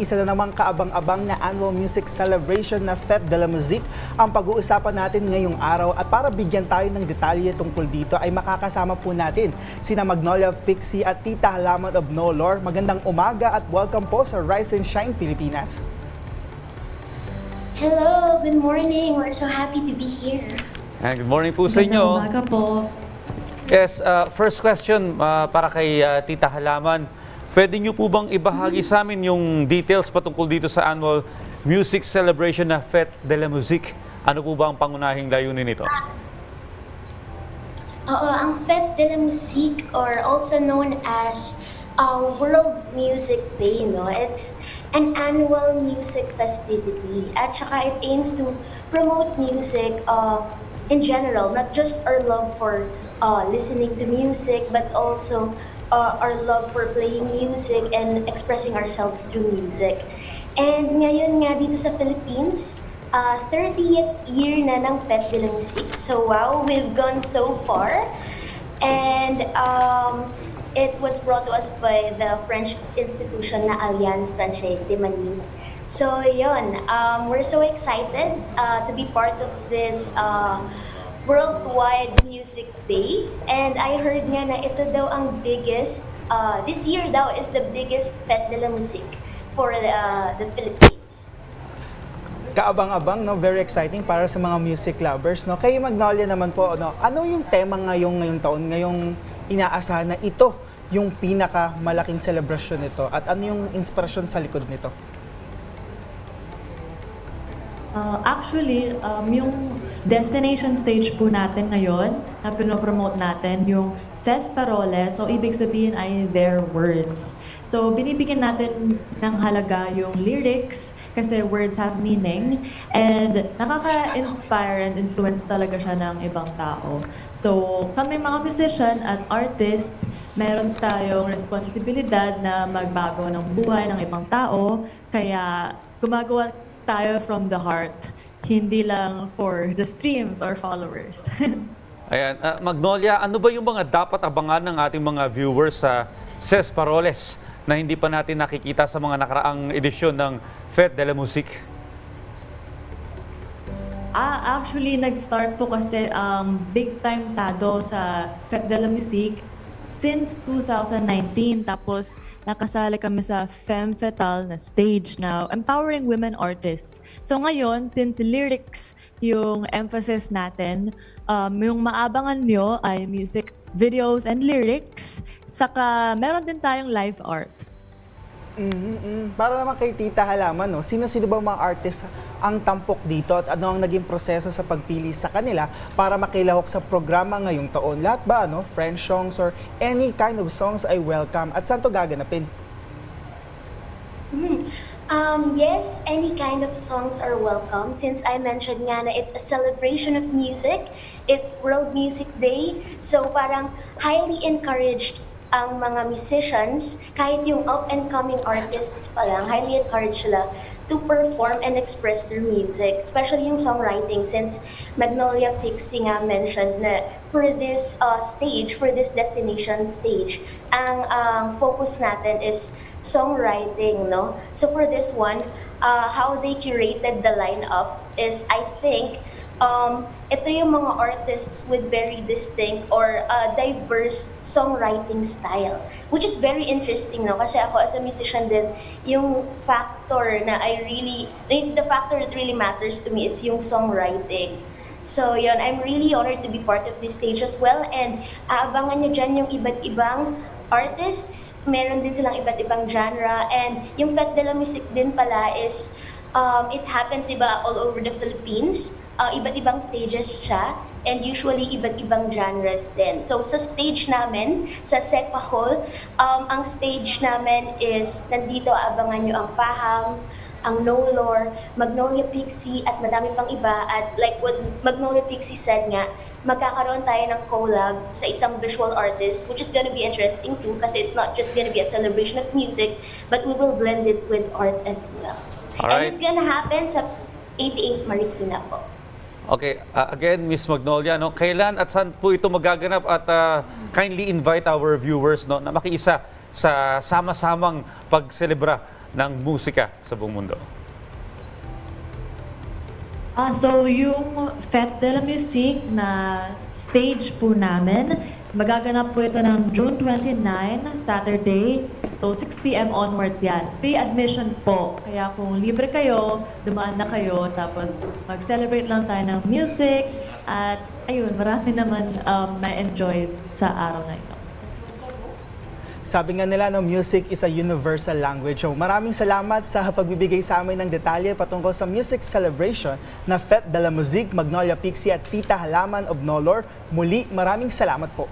Isa na namang kaabang-abang na annual music celebration na Fête de la Musique ang pag-uusapan natin ngayong araw, at para bigyan tayo ng detalye tungkol dito ay makakasama po natin sina Magnolia Pixie at Tita Halaman of Nolor. Magandang umaga at welcome po sa Rise and Shine Pilipinas. Hello, good morning. We're so happy to be here. Good morning po sa inyo. Magandang umaga po. Yes, first question para kay Tita Halaman. Pwede niyo po bang ibahagi sa amin yung details patungkol dito sa annual music celebration na Fête de la Musique? Ano po ba ang pangunahing layunin nito? Ang Fête de la Musique, or also known as World Music Day, no? It's an annual music festivity. At saka it aims to promote music in general, not just our love for listening to music, but also our love for playing music and expressing ourselves through music. And ngayon nga dito sa Philippines, 30th year na ng Fête de la Musique. So wow, we've gone so far. And it was brought to us by the French institution na Alliance Francaise de Manille. So yun, we're so excited to be part of this Worldwide Music Day. And I heard nga na ito daw ang biggest, this year daw is the biggest Fête de la Musique for the Philippines. Kaabang-abang, no? Very exciting para sa mga music lovers, no? Kay Magnolia naman po, no? Ano yung tema ngayong taon, ngayong inaasahan na ito yung pinakamalaking selebrasyon nito, at ano yung inspirasyon sa likod nito? Actually, yung destination stage po natin ngayon na pinopromote natin, yung Ses Paroles, so ibig sabihin ay their words. So binibigyan natin ng halaga yung lyrics kasi words have meaning, and nakaka-inspire and influence talaga siya ng ibang tao. So kami mga musician at artist, meron tayong responsibilidad na magbago ng buhay ng ibang tao, kaya gumagawa tayo from the heart, hindi lang for the streams or followers. Ayan, Magnolia, ano ba yung mga dapat abangan ng ating mga viewers sa Ses Paroles na hindi pa natin nakikita sa mga nakaraang edisyon ng Fête de la Musique? Actually, nag-start po kasi big time tado sa Fête de la Musique since 2019. Tapos nakasali kami sa Femme Fatale na stage na empowering women artists. So ngayon, since lyrics yung emphasis natin, yung maabangan nyo ay music videos and lyrics, saka meron din tayong live art. Para naman kay Tita Halaman, no? Sino-sino ba mga artist ang tampok dito, at ano ang naging proseso sa pagpili sa kanila para makilahok sa programa ngayong taon? Lahat ba, no? French songs or any kind of songs ay welcome, at saan to gaganapin? Yes, any kind of songs are welcome. Since I mentioned nga na it's a celebration of music, it's World Music Day, so parang highly encouraged ang mga musicians, kahit yung up-and-coming artists pa lang, highly encouraged sila to perform and express their music, especially yung songwriting, since Magnolia Pixie nga mentioned na for this stage, for this destination stage, ang focus natin is songwriting, no? So for this one, how they curated the lineup is, I think, ito yung mga artists with very distinct or diverse songwriting style, which is very interesting, no? Kasi ako as a musician din, yung factor na the factor that really matters to me is yung songwriting. So yun, I'm really honored to be part of this stage as well, and aabangan nyo dyan yung iba't ibang artists, meron din silang iba't ibang genre, and yung Fête de la Musique din pala is, it happens all over the Philippines. Iba't ibang stages siya, and usually iba't ibang genres din. So sa stage namin, sa SEPA Hall, ang stage namin is, nandito abangan nyo ang Paham, ang Nolor, Magnolia Pixie, at madami pang iba. At like what Magnolia Pixie said nga, magkakaroon tayo ng collab sa isang visual artist, which is gonna be interesting too, kasi it's not just gonna be a celebration of music, but we will blend it with art as well. Alright. And it's gonna happen sa 88 Marikina po. Okay, again, Miss Magnolia, no, kailan at saan po ito magaganap, at kindly invite our viewers, no, na makiisa sa sama-samang pagselebra ng musika sa buong mundo? So yung Fête de la Musique na stage po namin, magaganap po ito ng June 29, Saturday. So 6 p.m. onwards yan. Free admission po. Kaya kung libre kayo, dumaan na kayo. Tapos mag-celebrate lang tayo ng music. At ayun, marami naman na-enjoy sa araw na ito. Sabi nga nila, no, music is a universal language. So, maraming salamat sa pagbibigay sa amin ng detalye patungkol sa music celebration na Fête de la Musique, Magnolia Pixie at Tita Halaman of Nolor. Muli, maraming salamat po.